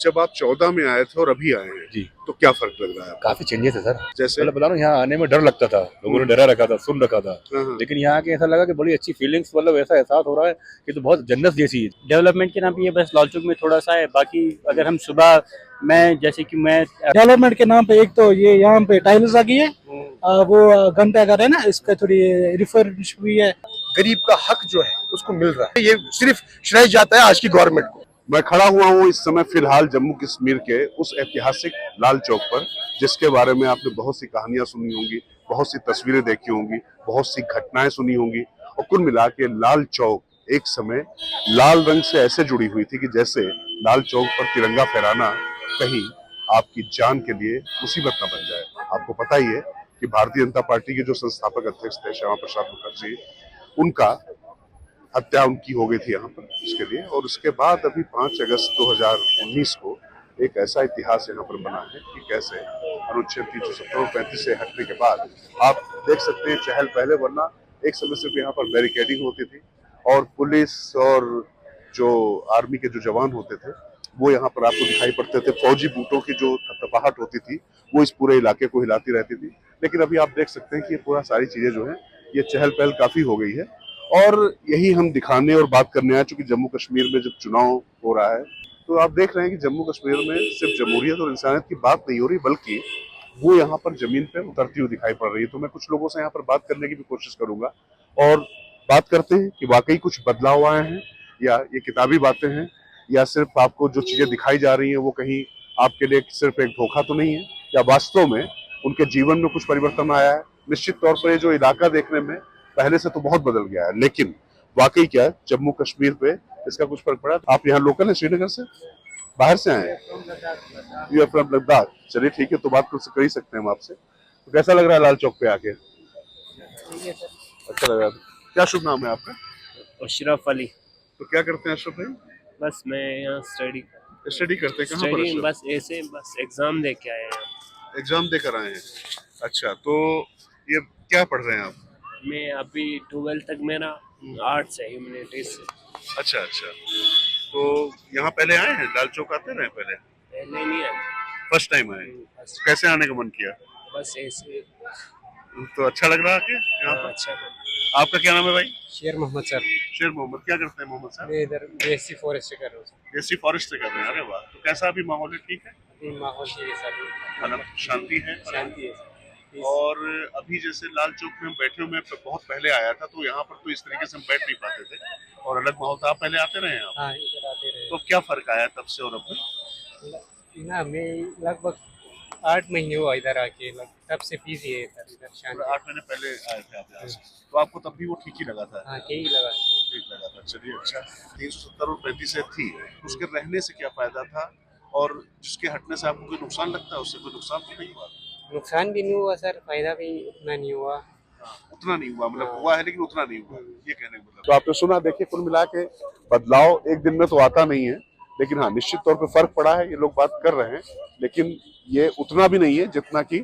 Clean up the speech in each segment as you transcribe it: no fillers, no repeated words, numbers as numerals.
जब आप 14 में आए थे और अभी आए हैं जी, तो क्या फर्क लग रहा है आपको? काफी चेंजेस है सर। जैसे मतलब बता रहा हूँ, यहाँ आने में डर लगता था, लोगों ने डरा रखा था, सुन रखा था, हाँ, लेकिन यहाँ आके ऐसा लगा कि बड़ी अच्छी फीलिंग्स, मतलब ऐसा एहसास हो रहा है कि तो बहुत जन्नत जैसी है। डेवलपमेंट के नाम पे ये बस लाल चौक में थोड़ा सा है। बाकी अगर हम सुबह मैं जैसे कि मैं डेवलपमेंट के नाम पे एक तो ये यहाँ पे टाइल्स आ गई है, वो घंटाघर है ना, इसका थोड़ी रिफर्बिश हुई है। गरीब का हक जो है उसको मिल रहा है, ये सिर्फ श्रेय जाता है आज की गवर्नमेंट को। मैं खड़ा हुआ हूँ इस समय फिलहाल जम्मू कश्मीर के उस ऐतिहासिक लाल चौक पर, जिसके बारे में आपने बहुत सी कहानियां सुनी होंगी, बहुत सी तस्वीरें देखी होंगी, बहुत सी घटनाएं सुनी होंगी, और कुल मिला के लाल चौक एक समय लाल रंग से ऐसे जुड़ी हुई थी कि जैसे लाल चौक पर तिरंगा फहराना कहीं आपकी जान के लिए मुसीबत न बन जाए। आपको पता ही है कि भारतीय जनता पार्टी के जो संस्थापक अध्यक्ष थे श्यामा प्रसाद मुखर्जी, उनका हत्या उनकी हो गई थी यहाँ पर उसके लिए। और उसके बाद अभी 5 अगस्त 2019 को एक ऐसा इतिहास यहाँ पर बना है कि कैसे अनुच्छेद 370 और 35 से हटने के बाद आप देख सकते हैं चहल पहले, वरना एक समय सिर्फ यहाँ पर बैरिकेडिंग होती थी और पुलिस और जो आर्मी के जो जवान होते थे वो यहाँ पर आपको दिखाई पड़ते थे। फौजी बूटों की जो थपथपाहट होती थी वो इस पूरे इलाके को हिलाती रहती थी। लेकिन अभी आप देख सकते हैं कि ये पूरा सारी चीजें जो है ये चहल पहल काफी हो गई है, और यही हम दिखाने और बात करने आए। चूंकि जम्मू कश्मीर में जब चुनाव हो रहा है तो आप देख रहे हैं कि जम्मू कश्मीर में सिर्फ जमहूरियत और इंसानियत की बात नहीं हो रही, बल्कि वो यहाँ पर जमीन पे उतरती हुई दिखाई पड़ रही है। तो मैं कुछ लोगों से यहाँ पर बात करने की भी कोशिश करूंगा और बात करते हैं कि वाकई कुछ बदलाव आए हैं या ये किताबी बातें हैं, या सिर्फ आपको जो चीजें दिखाई जा रही हैं वो कहीं आपके लिए सिर्फ एक धोखा तो नहीं है, या वास्तव में उनके जीवन में कुछ परिवर्तन आया है। निश्चित तौर पर ये जो इलाका देखने में पहले से तो बहुत बदल गया है, लेकिन वाकई क्या है जम्मू कश्मीर पे इसका कुछ फर्क पड़ा। आप यहाँ लोकल हैं, श्रीनगर से, बाहर से आए हैं? You are from Ladakh. चलिए ठीक है, तो बात कर ही सकते हैं हम आपसे। तो कैसा लग रहा है लाल चौक पे आके? अच्छा लग रहा है। क्या शुभ नाम है आपका? अशरफ अली। तो क्या करते हैं अशरफ भाई? बस मैं यहाँ स्टडी स्टडी करते हैं। कहाँ पर स्टडी अशरफ? बस ऐसे बस एग्जाम दे के आए हैं। एग्जाम देकर आए हैं। अच्छा, तो ये क्या पढ़ रहे हैं आप? मैं अभी 12th तक मेरा आर्ट्स है, ह्यूमैनिटीज से। अच्छा अच्छा, तो यहाँ पहले आए हैं? लाल चौक आते रहे पहले? पहले नहीं आया, फर्स्ट टाइम आए? कैसे आने का मन किया? बस ऐसे। तो अच्छा लग रहा है कि यहाँ पर? अच्छा है। आपका क्या नाम है भाई? शेर मोहम्मद सर, शेर मोहम्मद। क्या करते हैं मोहम्मद साहब? मैं इधर बीएससी फॉरेस्ट कर रहा हूँ। एसी फॉरेस्ट से कर रहे हैं। अरे वाह, तो कैसा अभी माहौल है? ठीक है, माहौल ठीक है सर, मतलब शांति है? शांति है। और अभी जैसे लाल चौक में हम बैठे हुए, मैं बहुत पहले आया था तो यहाँ पर तो इस तरीके से हम बैठ नहीं पाते थे और अलग माहौल था। आप पहले आते रहे हैं आप? हाँ, इधर आते रहे। तो क्या फर्क आया तब से और अब में? ना मैं लगभग 8 महीने हुआ इधर आके, तब से बिजी है इधर शांति। 8 महीने पहले आए थे आप यहाँ से, तो आपको तब भी वो ठीक ही लगा था? हाँ, यही लगा। ठीक लगा था। चलिए अच्छा। 370 और 35 से थी, उसके रहने से क्या फायदा था और जिसके हटने से आपको कोई नुकसान लगता है? उससे कोई नुकसान तो नहीं हुआ? नुकसान भी नहीं हुआ सर, फायदा भी उतना नहीं हुआ। उतना नहीं हुआ, मतलब हुआ है लेकिन उतना नहीं हुआ, ये कहने का मतलब। तो आपने सुना, देखिए कुल मिला के बदलाव एक दिन में तो आता नहीं है, लेकिन हाँ निश्चित तौर पे फर्क पड़ा है। ये लोग बात कर रहे हैं, लेकिन ये उतना भी नहीं है जितना की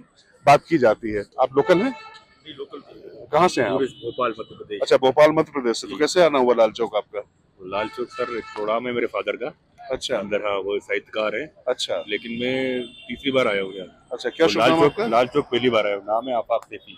बात की जाती है। आप लोकल हैं? लोकल। कहाँ से हैं आप? भोपाल, मध्य प्रदेश। अच्छा, भोपाल मध्य प्रदेश से। तो कैसे आना हुआ लाल चौक आपका? लाल चौक सर थोड़ा में मेरे फादर का अच्छा अंदर, हाँ वो साहित्यकार है। अच्छा लेकिन मैं तीसरी बार आया हूँ यहाँ। अच्छा, क्या तो शुभ नाम आपका? लाल चौक पहली बार आया हूँ। नाम है आफाक सेफी।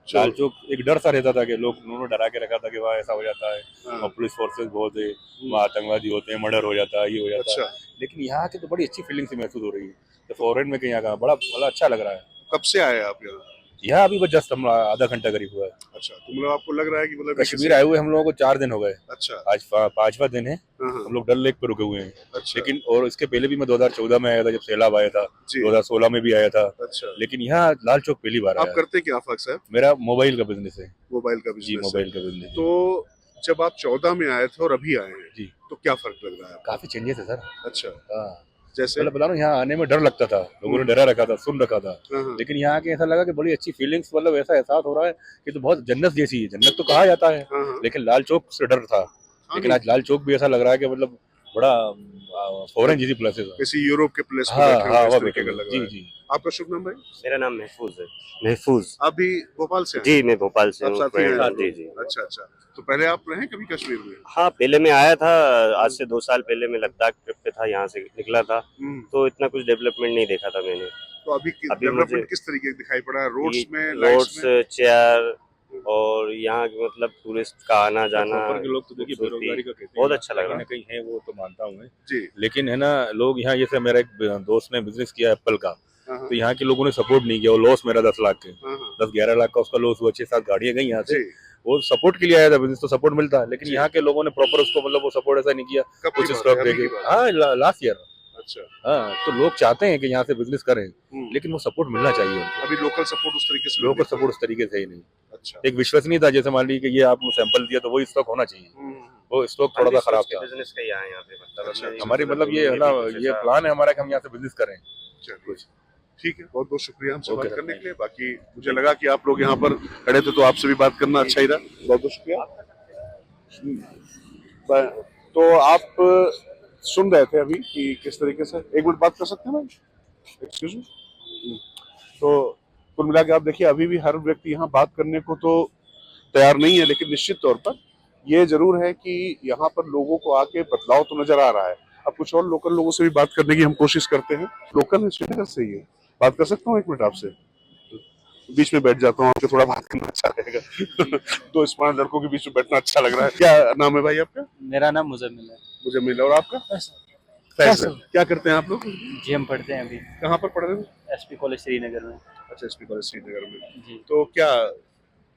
लाल चौक एक डर सा रहता था कि लोग उन्होंने डरा के रखा था कि वहाँ ऐसा हो जाता है और पुलिस फोर्सेस बहुत है, वहाँ आतंकवादी होते हैं, मर्डर हो जाता है, ये हो जाता है। लेकिन यहाँ की तो बड़ी अच्छी फीलिंग सी महसूस हो रही है। तो फॉरेन में कहीं का बड़ा अच्छा लग रहा है। कब से आए आप यहाँ? यहाँ अभी बस जस्ट हम आधा घंटा करीब हुआ है। अच्छा, तो मतलब आपको लग रहा है कि मतलब कश्मीर आए हुए हम लोगों को 4 दिन हो गए। अच्छा, आज 5वां दिन है। हाँ। हम लोग डल लेक पे रुके हुए हैं। अच्छा, लेकिन और इसके पहले भी मैं 2014 में आया था जब सैलाब आया था, जी। 2016 में भी आया था। अच्छा, लेकिन यहाँ लाल चौक पहली बार आप आया। करते क्या आफाक साहब? मेरा मोबाइल का बिजनेस है। मोबाइल का जी, बिजनेस? मोबाइल का बिजनेस। तो जब आप 14 में आए थे और अभी आए हैं जी, तो क्या फर्क लग रहा है आपको? काफी चेंजेस है सर। अच्छा, हाँ, जैसे मतलब बता रहा हूँ, यहाँ आने में डर लगता था, लोगों ने डरा रखा था, सुन रखा था, हाँ। लेकिन यहाँ आके ऐसा लगा कि बड़ी अच्छी फीलिंग्स, मतलब ऐसा एहसास हो रहा है कि तो बहुत जन्नत जैसी है। जन्नत तो कहा जाता है, हाँ। लेकिन लाल चौक से डर था। लेकिन आज लाल चौक भी ऐसा लग रहा है कि मतलब बड़ा फॉरेन जैसी प्लेसेस है। किसी यूरोप के प्लेस पे हाँ बैठे हो हाँ इस वो तरीके का लग जी रहा है। जी। आपका शुभ नाम भाई? मेरा नाम महफूज है। महफूज। आप भी भोपाल से हैं? जी मैं भोपाल से आप हूँ। साथी हैं? जी जी। अच्छा अच्छा, तो पहले आप रहे कभी कश्मीर में? हाँ पहले मैं आया था, आज से 2 साल पहले मैं लद्दाख ट्रिप पे था, यहाँ से निकला था, तो इतना कुछ डेवलपमेंट नहीं देखा था मैंने। तो अभी अभी डेवलपमेंट मुझे किस तरीके का दिखाई पड़ा है? रोड्स में, रोड्स, लाइट्स में? चेयर और यहाँ के मतलब टूरिस्ट का आना जाना, ऊपर के लोग तो देखिए बेरोजगारी का कहते हैं, बहुत अच्छा लग कहीं रहा ना कहीं है, वो तो मानता हूँ मैं जी। लेकिन है ना, लोग यहाँ जैसे मेरा एक दोस्त ने बिजनेस किया एप्पल का, हाँ, हाँ, तो यहाँ के लोगों ने सपोर्ट नहीं किया। वो लॉस मेरा 10 लाख के, हाँ, हाँ, 10-11 लाख का उसका लॉस हुआ, 6-7 गाड़ियां गई यहाँ से। जी। वो सपोर्ट के लिए आया था, बिजनेस तो सपोर्ट मिलता है, लेकिन जी। यहाँ के लोगों ने प्रॉपर उसको मतलब वो सपोर्ट ऐसा नहीं किया। कब की कुछ बात स्टॉक है? दे अभी के, की बात है? हाँ लास्ट ईयर। अच्छा। हाँ, तो लोग चाहते हैं कि यहाँ से बिजनेस करें, लेकिन वो सपोर्ट मिलना चाहिए उनको। अभी लोकल सपोर्ट उस तरीके से लोगों का नहीं सपोर्ट उस तरीके से ही नहीं। अच्छा। एक विश्वसनीयता, जैसे मान लीजिए कि ये आपको सैंपल दिया तो वही स्टॉक होना चाहिए, वो स्टॉक थोड़ा सा खराब था। बिजनेस का ही आया यहाँ पे, मतलब अच्छा, हमने हमारी मतलब ये है ना, ये प्लान है हमारा कि हम यहाँ से बिजनेस करें कुछ। ठीक है, बहुत बहुत शुक्रिया हमसे ओके बात सर, करने के लिए। बाकी मुझे लगा कि आप लोग यहाँ पर खड़े थे तो आपसे भी बात करना अच्छा ही रहा। बहुत बहुत शुक्रिया। तो आप सुन रहे थे अभी कि किस तरीके से, एक मिनट बात कर सकते हैं भाई, एक्सक्यूज मी। तो कुल मिला के आप देखिए, अभी भी हर व्यक्ति यहाँ बात करने को तो तैयार नहीं है, लेकिन निश्चित तौर पर ये जरूर है कि यहाँ पर लोगों को आके बदलाव तो नजर आ रहा है। अब कुछ और लोकल लोगों से भी बात करने की हम कोशिश करते हैं। लोकल है, श्रीनगर से ही है। बात कर सकता हूँ एक मिनट आपसे? बीच में बैठ जाता हूँ, आपसे थोड़ा बात करना अच्छा रहेगा। दो स्मार्ट लड़कों के बीच में बैठना अच्छा लग रहा है। क्या नाम है भाई आपका? मेरा नाम मुजम्मिल है। मुझे मिला। और आपका? फैसल। क्या करते हैं आप लोग? जी हम पढ़ते हैं अभी कहाँ पर पढ़ रहे हैं? एसपी कॉलेज श्रीनगर में। अच्छा, एसपी कॉलेज श्रीनगर में। जी तो क्या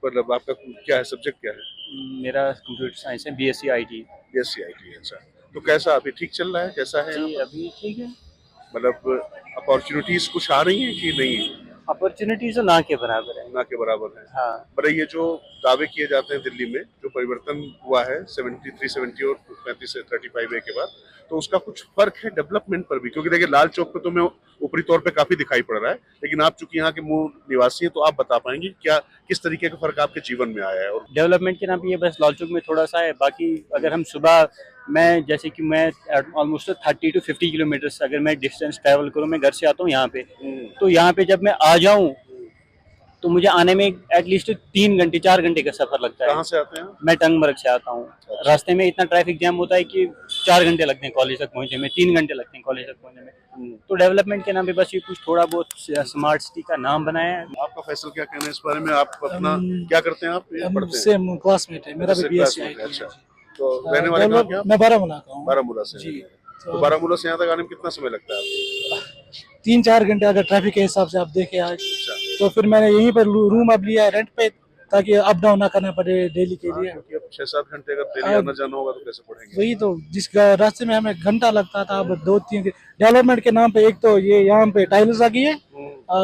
मतलब आपका क्या है, सब्जेक्ट क्या है? मेरा कंप्यूटर साइंस है, बीएससी आईटी। BSc IT. अच्छा, तो कैसा अभी ठीक चल रहा है, कैसा है? जी अभी ठीक है। मतलब अपॉर्चुनिटीज कुछ आ रही हैं कि नहीं? अपॉर्चुनिटीज तो ना के बराबर है। ना के बराबर है। हाँ पर ये जो दावे किए जाते हैं दिल्ली में, जो परिवर्तन हुआ है 73-70 और 35-35A के बाद, तो उसका कुछ फर्क है डेवलपमेंट पर भी? क्योंकि देखिए लाल चौक पे तो मैं ऊपरी तौर पे काफी दिखाई पड़ रहा है, लेकिन आप चूंकि यहाँ के मूल निवासी हैं तो आप बता पाएंगे क्या किस तरीके का फर्क आपके जीवन में आया है? और डेवलपमेंट के नाम पे ये बस लाल चौक में थोड़ा सा है। बाकी अगर हम सुबह, मैं जैसे कि मैं ऑलमोस्ट 30 to 50 किलोमीटर अगर मैं डिस्टेंस ट्रैवल करूँ, मैं घर से आता हूँ यहाँ पे, तो यहाँ पे जब मैं आ जाऊँ तो मुझे आने में एटलीस्ट 3 घंटे 4 घंटे का सफर लगता है। कहाँ से आते हैं? मैं टंगमर्ग से आता हूँ। रास्ते में इतना ट्रैफिक जैम होता है कि 4 घंटे लगते हैं कॉलेज तक पहुँचने में, 3 घंटे लगते हैं कॉलेज तक पहुँचने में। तो डेवलपमेंट के नाम पे बस ये कुछ थोड़ा बहुत स्मार्ट सिटी का नाम बनाया है। आपका फैसल क्या कहना है इस बारे में? आप अपना क्या करते हैं? आप ये पढ़ते हैं? सेम क्लासमेट है, मेरा भी बीएससी क्लासमेट है। आईटी। अच्छा, तो रहने वाले कहाँ के आप? मैं बारामूला का हूँ। बारामूला से जी। हैं। तो बारामूला से यहाँ तक आने में कितना समय लगता है आपको? 3-4 घंटे अगर ट्रैफिक के हिसाब से आप देखें आज, अच्छा, तो फिर मैंने यहीं पर रूम अब लिया है रेंट पे, ताकि अप डाउन ना करना पड़े डेली के लिए। क्योंकि अब 6-7 घंटे अगर डेली आना जाना होगा तो कैसे पढ़ेंगे? वही तो, जिस रास्ते में हमें घंटा लगता था अब 2-3 डेवलपमेंट के नाम पे, एक तो ये यहाँ पे टाइल्स आ गई है,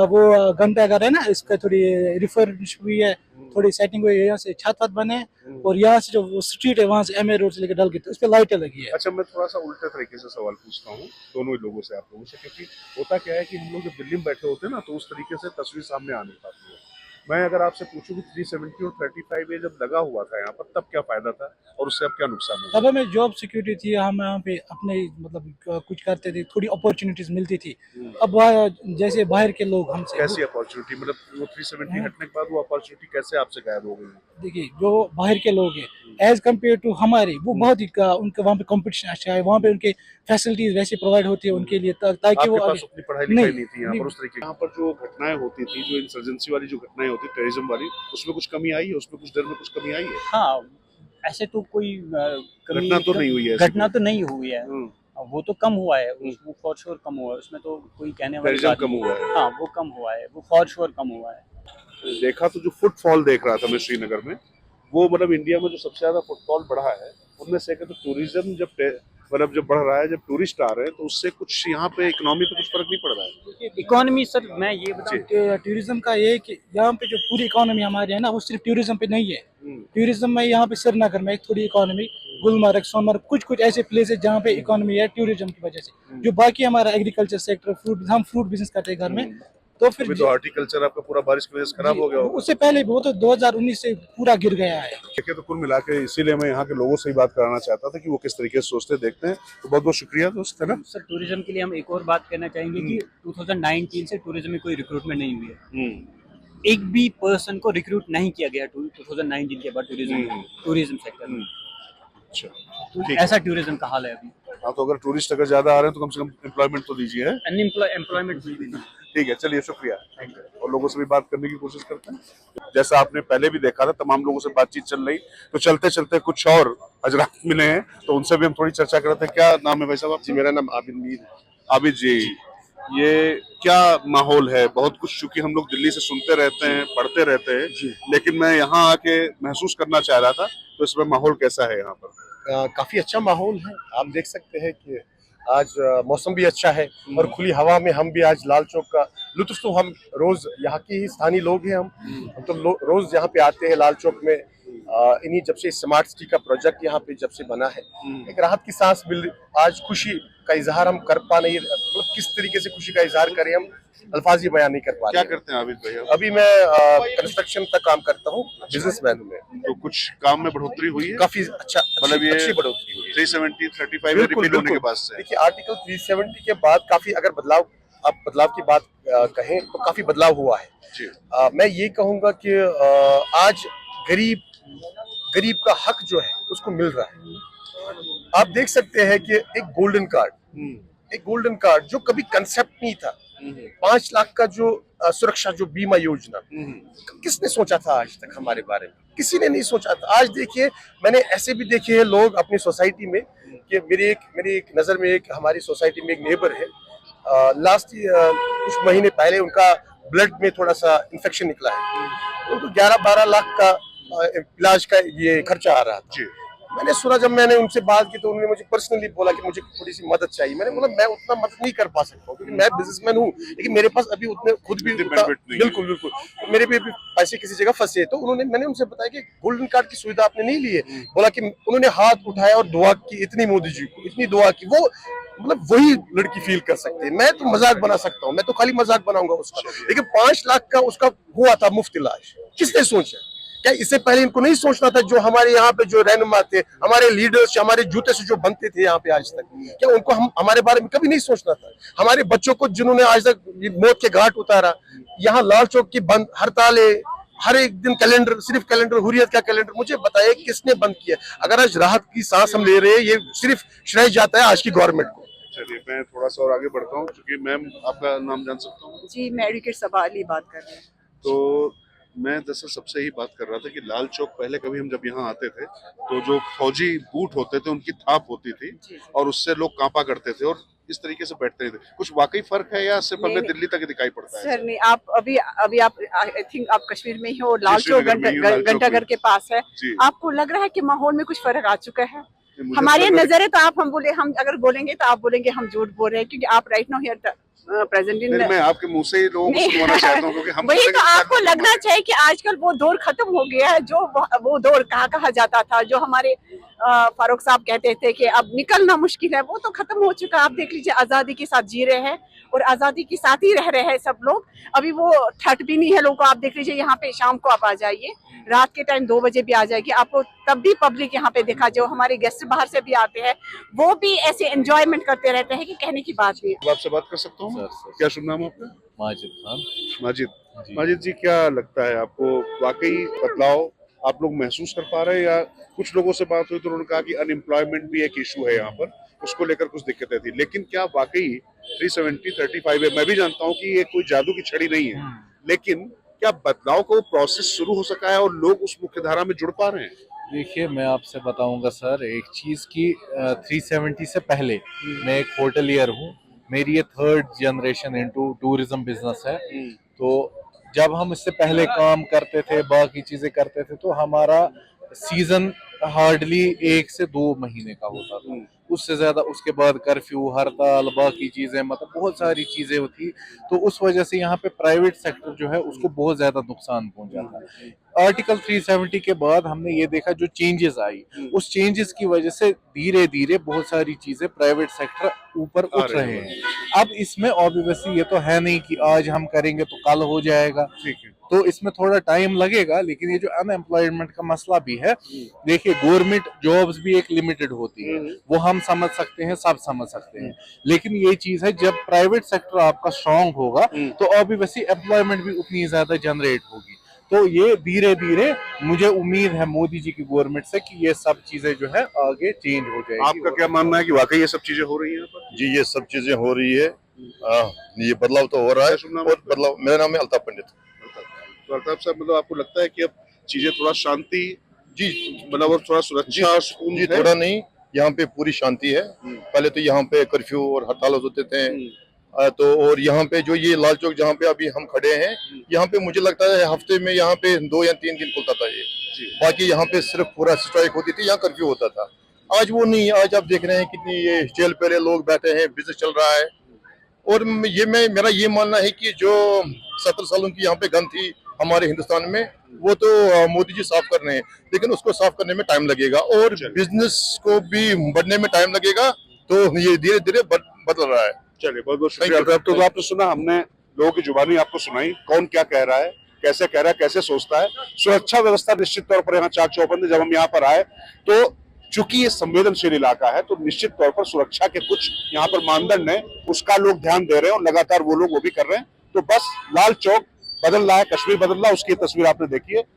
वो घंटा घर है ना, इसका थोड़ी रिफर्बिश हुई है, थोड़ी सेटिंग हुई है, यहाँ से छत वत बने, और यहाँ से जो वो स्ट्रीट है वहाँ से एमए रोड से लेकर डल गई, तो उस पर लाइटें लगी है। अच्छा, मैं थोड़ा सा उल्टे तरीके से सवाल पूछता हूँ दोनों ही लोगों से, आप लोगों से, क्योंकि होता क्या है कि हम लोग जब दिल्ली में बैठे होते हैं ना, तो उस तरीके से तस्वीर सामने आ नहीं पाती है। मैं अगर आपसे पूछूं कि 370 और 35A जब लगा हुआ था यहाँ पर, तब क्या फायदा था और उससे अब क्या नुकसान हुआ? तब हमें जॉब सिक्योरिटी थी, हम यहाँ पे अपने मतलब कुछ करते थे, थोड़ी अपॉर्चुनिटीज मिलती थी। अब जैसे बाहर के लोग हमसे, कैसी अपॉर्चुनिटी? मतलब वो 370 हटने के बाद वो अपॉर्चुनिटी कैसे आपसे गायब हो गई? देखिए जो बाहर के लोग हैं एज कम्पेयर टू हमारे, वो बहुत ही उनके वहाँ पे कंपटीशन अच्छा है, वहाँ पे उनके फैसिलिटीज वैसे प्रोवाइड होती है उनके लिए, ताकि वो आपके पास अपनी पढ़ाई लिखाई नहीं थी यहाँ पर नहीं। उस तरीके? यहाँ पर जो घटनाएं होती थी, जो इंसर्जेंसी वाली जो घटनाएं होती, टेररिज्म वाली, उसमें कुछ कमी आई है? उसमें कुछ देर में कुछ कमी आई है? हाँ, ऐसे तो कोई घटना तो नहीं हुई है? घटना तो नहीं हुई है, वो तो कम हुआ है, वो फॉर श्योर कम हुआ है, उसमें तो कोई कहने वाली टेररिज्म बात कम नहीं। हुआ है? हाँ वो कम हुआ है, वो फॉर श्योर कम हुआ है। देखा तो जो फुटफॉल देख रहा था मैं श्रीनगर में, वो मतलब इंडिया में जो सबसे ज्यादा फुटफॉल बढ़ा है उनमें से, तो टूरिज्म जब मतलब जब बढ़ रहा है, जब टूरिस्ट आ रहे हैं, तो उससे कुछ यहाँ पे इकोनॉमी पे कुछ फर्क नहीं पड़ रहा है? इकोनॉमी सर, मैं ये बताऊं, टूरिज्म का ये है कि यहाँ पे जो पूरी इकोनॉमी हमारी है ना, वो सिर्फ टूरिज्म पे नहीं है। टूरिज्म में यहाँ पे श्रीनगर में एक थोड़ी इकोनॉमी, गुलमर्ग, सोनमर्ग, कुछ ऐसे प्लेस है जहाँ पे इकोनॉमी है टूरिज्म की वजह से। जो बाकी हमारा एग्रीकल्चर सेक्टर, हम फ्रूट बिजनेस करते हैं घर में, तो फिर अभी तो हॉर्टिकल्चर आपका पूरा बारिश की वजह से खराब हो गया होगा। उससे पहले वो तो 2019 से पूरा गिर गया है। देखिए, तो कुल मिला के इसीलिए मैं यहाँ के लोगों से ही बात कराना चाहता था कि वो किस तरीके से सोचते देखते हैं। तो बहुत बहुत शुक्रिया दोस्त, है ना। सर टूरिज्म के लिए हम एक और बात करना चाहेंगे कि 2019 से टूरिज्म में कोई रिक्रूटमेंट नहीं हुई है। एक भी पर्सन को रिक्रूट नहीं किया गया 2019 के बाद टूरिज्म सेक्टर में। अच्छा, तो ऐसा टूरिज्म का हाल है अभी। हाँ, तो अगर टूरिस्ट अगर ज्यादा आ रहे हैं तो कम से कम एम्प्लॉयमेंट तो दीजिए, है। एम्प्लॉयमेंट भी नहीं। ठीक है, चलिए, शुक्रिया। और लोगों से भी बात करने की कोशिश करते हैं। जैसा आपने पहले भी देखा था, तमाम लोगों से बातचीत चल रही, तो चलते चलते कुछ और हजरात मिले हैं, तो उनसे भी हम थोड़ी चर्चा करते हैं। क्या नाम है भाई साहब? जी, मेरा नाम आबिद मीर है। आबिद जी, ये क्या माहौल है? बहुत कुछ चूंकि हम लोग दिल्ली से सुनते रहते हैं, पढ़ते रहते हैं, लेकिन मैं यहाँ आके महसूस करना चाह रहा था, तो इसमें माहौल कैसा है यहाँ पर? काफी अच्छा माहौल है। आप देख सकते हैं कि आज मौसम भी अच्छा है और खुली हवा में हम भी आज लाल चौक का लुत्फ, तो हम रोज यहाँ के ही स्थानीय लोग हैं। हम तो रोज यहाँ पे आते हैं लाल चौक में। इन्हीं जब से स्मार्ट सिटी का प्रोजेक्ट यहाँ पे जब से बना है, एक राहत की सांस मिल। आज खुशी का इजहार हम कर पा नहीं, मतलब किस तरीके से खुशी का इजहार करें, हम अल्फाज ही बयान नहीं कर पा रहे। क्या करते हैं आबिद भैया? अभी मैं कंस्ट्रक्शन का काम करता हूँ, बिजनेसमैन हूँ मैं। तो कुछ काम में बढ़ोतरी हुई है? काफी अच्छा, मतलब ये अच्छी बढ़ोतरी हुई है। 370, 35 बिल्कुल, रिपील होने के बिल्कुल। बाद से। देखिए, आर्टिकल 370 के बाद काफी अगर बदलाव, आप बदलाव की बात कहें तो काफी बदलाव हुआ है जी। मैं ये कहूंगा कि आज गरीब का हक जो है उसको मिल रहा है। आप देख सकते हैं कि एक गोल्डन कार्ड जो कभी कंसेप्ट नहीं था, 5 लाख का जो सुरक्षा जो बीमा योजना, किसने सोचा था आज तक हमारे बारे में? किसी ने नहीं सोचा था। आज देखिए, मैंने ऐसे भी देखे हैं लोग अपनी सोसाइटी में कि मेरी एक नजर में एक हमारी सोसाइटी में एक नेबर है, लास्ट कुछ महीने पहले उनका ब्लड में थोड़ा सा इन्फेक्शन निकला है, उनको 11-12 लाख का इलाज का ये खर्चा आ रहा था। मैंने सुना, जब मैंने उनसे बात की तो उन्होंने मुझे पर्सनली बोला कि मुझे थोड़ी सी मदद चाहिए। मैंने बोला मैं उतना मदद नहीं कर पा सकता हूँ क्योंकि मैं बिजनेसमैन हूँ, लेकिन मेरे पास अभी उतने खुद भी बिल्कुल मेरे भी पैसे किसी जगह फंसे हैं। तो मैंने उनसे बताया कि गोल्डन कार्ड की सुविधा आपने नहीं ली है। बोला कि उन्होंने हाथ उठाया और दुआ की, इतनी मोदी जी को इतनी दुआ की, वो मतलब वही लड़की फील कर सकते हैं। मैं तो मजाक बना सकता हूँ, मैं तो खाली मजाक बनाऊंगा उसका, लेकिन 5 लाख का उसका हुआ था मुफ्त इलाज। किसने सोचा? क्या इससे पहले इनको नहीं सोचना था? जो हमारे यहाँ पे जो रहनुमा थे, हमारे लीडर्स, हमारे जूते से जो बनते थे यहाँ पे आज तक, क्या उनको हमारे बारे में कभी नहीं सोचना था? हमारे बच्चों को जिन्होंने आज तक मौत के घाट उतारा, यहाँ लाल चौक की बंद हड़तालें, हर एक दिन कैलेंडर, सिर्फ कैलेंडर, हुर्रियत का कैलेंडर, मुझे बताइए किसने बंद किया? अगर आज राहत की सांस हम ले रहे हैं, ये सिर्फ श्रेय जाता है आज की गवर्नमेंट को। चलिए, मैं थोड़ा सा और आगे बढ़ता हूँ, क्योंकि मैम आपका नाम जान सकता हूँ? जी, मैं एडवोकेट सबा अली बात कर रहे हैं। तो मैं दरअसल सबसे ही बात कर रहा था कि लाल चौक पहले कभी हम जब यहाँ आते थे तो जो फौजी बूट होते थे उनकी थाप होती थी और उससे लोग कांपा करते थे और इस तरीके से बैठते थे। कुछ वाकई फर्क है या सिर्फ हमें दिल्ली तक दिखाई पड़ता है? सर नहीं, आप अभी आप आई थिंक आप कश्मीर में ही हो, लाल चौक घंटाघर के पास है। आपको लग रहा है कि माहौल में कुछ फर्क आ चुका है? हमारी नजर है तो आप हम अगर बोलेंगे तो आप बोलेंगे हम झूठ बोल रहे हैं, क्योंकि आप right now here present in. मैं आपके मुंह से ही लोगों को सुनवाना चाहता हूं, क्योंकि हम वही तो आपको लगना चाहिए कि आजकल वो दौर खत्म हो गया है। जो वो दौर कहा जाता था, जो हमारे फारूक साहब कहते थे कि अब निकलना मुश्किल है, वो तो खत्म हो चुका है। आप देख लीजिए, आजादी के साथ जी रहे हैं और आजादी के साथ ही रह रहे हैं सब लोग। अभी वो थर्ट भी नहीं है लोगों को। आप देख लीजिए, यहाँ पे शाम को आप आ जाइए, रात के टाइम 2 बजे भी आ जाएगी, आपको तब भी पब्लिक यहाँ पे देखा। जो हमारे गेस्ट बाहर से भी आते हैं, वो भी ऐसे एंजॉयमेंट करते रहते हैं कि कहने की बात नहीं है। आपसे बात कर सकता हूँ? क्या शुभ नाम है आपका? माजिद खान। माजिद जी, क्या लगता है आपको, वाकई बदलाव आप लोग महसूस कर पा रहे हैं? या कुछ लोगों से बात हुई तो उन्होंने कहा कि अनएम्प्लॉयमेंट भी एक इशू है यहाँ पर, उसको लेकर कुछ दिक्कतें थी, लेकिन क्या वाकई 370, 35 है? मैं भी जानता हूँ कि ये कोई जादू की छड़ी नहीं है, लेकिन क्या बदलाव का वो प्रोसेस शुरू हो सका है और लोग उस मुख्य धारा में जुड़ पा रहे हैं? देखिए, मैं आपसे बताऊंगा सर एक चीज की, 370 से पहले मैं एक होटलियर हूँ। मेरी ये 3rd generation into tourism business है। तो जब हम इससे पहले काम करते थे, बाकी चीजें करते थे, तो हमारा सीजन हार्डली 1 से 2 महीने का होता था, उससे ज्यादा उसके बाद कर्फ्यू, हड़ताल, बाकी चीजें, मतलब बहुत सारी चीजें होती, तो उस वजह से यहाँ पे प्राइवेट सेक्टर जो है उसको बहुत ज्यादा नुकसान पहुंचा था। आर्टिकल 370 के बाद हमने ये देखा जो चेंजेस आई, उस चेंजेस की वजह से धीरे धीरे बहुत सारी चीजें प्राइवेट सेक्टर ऊपर उठ रहे हैं। अब इसमें ऑब्वियसली ये तो है नहीं कि आज हम करेंगे तो कल हो जाएगा, तो इसमें थोड़ा टाइम लगेगा। लेकिन ये जो अनएम्प्लॉयमेंट का मसला भी है, देखिए गवर्नमेंट जॉब्स भी एक लिमिटेड होती है, वो हम समझ सकते हैं, सब समझ सकते हैं, लेकिन ये चीज है जब प्राइवेट सेक्टर आपका स्ट्रांग होगा तो ऑब्वियसली एम्प्लॉयमेंट भी उतनी ज्यादा जनरेट होगी। तो ये धीरे धीरे मुझे उम्मीद है मोदी जी की गवर्नमेंट से कि ये सब चीजें जो है आगे चेंज हो जाएगी। आपका क्या मानना है कि वाकई ये सब चीजें हो रही हैं यहाँ पर? जी ये सब चीजें हो रही है, ये बदलाव तो हो रहा है। और बदलाव, मेरा नाम है अल्ताफ पंडित। तो अल्ताफ साहब, मतलब आपको लगता है कि अब चीजें थोड़ा शांति, जी मतलब और थोड़ा सुरक्षा और सुकून जी है? थोड़ा नहीं, यहाँ पे पूरी शांति है। पहले तो यहाँ पे कर्फ्यू और हड़ताल होते थे, तो और यहाँ पे जो ये लाल चौक जहाँ पे अभी हम खड़े हैं, यहाँ पे मुझे लगता है हफ्ते में यहाँ पे 2 या 3 दिन खुलता था ये, बाकी यहाँ पे सिर्फ पूरा स्ट्राइक होती थी, यहाँ कर्फ्यू होता था। आज वो नहीं, आज आप देख रहे हैं कितनी ये जेल पहले लोग बैठे हैं, बिजनेस चल रहा है। और ये मेरा ये मानना है कि जो 70 सालों की यहाँ पे गंद थी हमारे हिंदुस्तान में, वो तो मोदी जी साफ कर रहे हैं, लेकिन उसको साफ करने में टाइम लगेगा और बिजनेस को भी बढ़ने में टाइम लगेगा, तो ये धीरे धीरे बदल रहा है। चलिए, बहुत बहुत शुक्रिया। तो आपने सुना, हमने लोगों की जुबानी आपको सुनाई, कौन क्या कह रहा है, कैसे कह रहा है, कैसे सोचता है। सुरक्षा व्यवस्था निश्चित तौर पर यहाँ चाक चौबंद है। जब हम यहाँ पर आए तो चूंकि ये संवेदनशील इलाका है, तो निश्चित तौर पर सुरक्षा के कुछ यहाँ पर मानदंड है, उसका लोग ध्यान दे रहे हैं और लगातार वो लोग वो भी कर रहे हैं। तो बस लाल चौक बदल रहा है, कश्मीर बदल रहा है, उसकी तस्वीर आपने देखी है।